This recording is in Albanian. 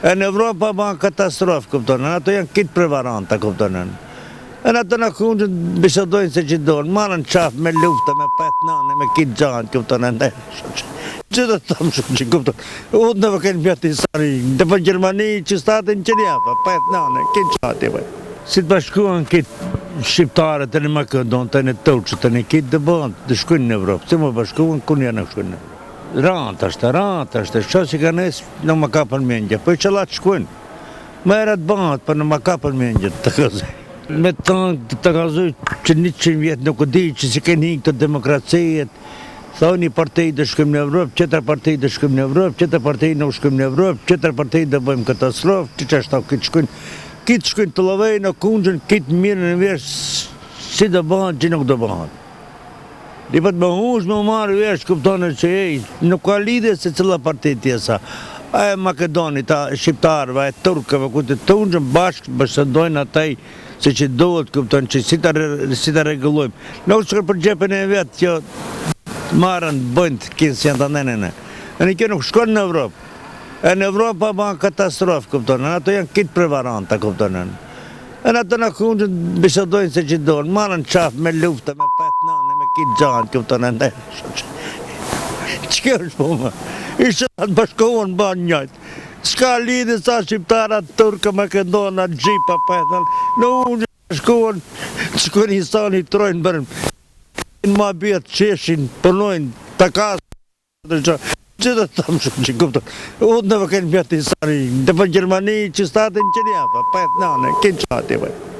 E në Evropa ma katastrofë, kuptonë, ato janë kitë prevaranta, kuptonë. E në ato në kundën bisedojnë se që donë, marën qafë me luftë, me petë nane, me kitë gjanë, kuptonë. Që të thamë shumë që kuptonë, unë në vëkën bjati sari, dhe për Gjermani që statin që njafa, petë nane, kitë qati, bëj. Si të bashkuan kitë shqiptare të një Makedon, të një Turqë, të një kitë dhe bëndë, të shkujnë në Evropë, si më bashkuan, ku një në shkujnë në Evropë. Rantë është, që që ka nësë në më kapën mendje, për që la të shkujnë. Më erat bëndë, për në më kapën mendje të këzë. Me të këzë që 100 vjetë nuk di që si kënë hikë të demokracijet, thoni partij dhe shkujmë në Evropë, qëtër partij dhe shkujmë në Evropë, qëtër partij nuk shkujmë në Evropë, qëtër partij dhe bëjmë katastrofë, që ashtë kitë shkujnë të lovej në kundën, kitë mirë në vesh, si dhe bëhat, që nuk dhe bëhat. Lipët më hush më marë vesh, kuptonë që nuk ka lidhe se cila partij tjesa. A e Makedoni, ta shqiptarëve, a e turkëve, ku të tunxën bashkë, bështëndojnë ataj, se që dohet, kuptonë, që si ta regullojmë. Nuk shkër për gjepën e vetë, që marën, bëjnë, kinë si janë të nenene. E në kjo nuk shkojnë në Evropë. E në Evropa ma katastrofë, kuptonë, ato janë kitë prevaranta, kuptonë. E në ato në kundën bisedojnë se që donë, marën qafë me luftë, me petë nane, me kitë gjanë, kuptonë. Që kjo është po më? Ishtë atë bashkohën banë njëjtë. Ska lidhë sa shqiptarat, turka, makedonat, gjipa, petën. Në unë bashkohën, që kërë një sani trojnë bërën. Në ma bjetë qeshin, përnojnë, të kasë, që të thamë shumë që kuptonë, unë në vëkën bjati sari, dhe për Gjermani që statin që njafa, petë nane, kinë qati, bëj.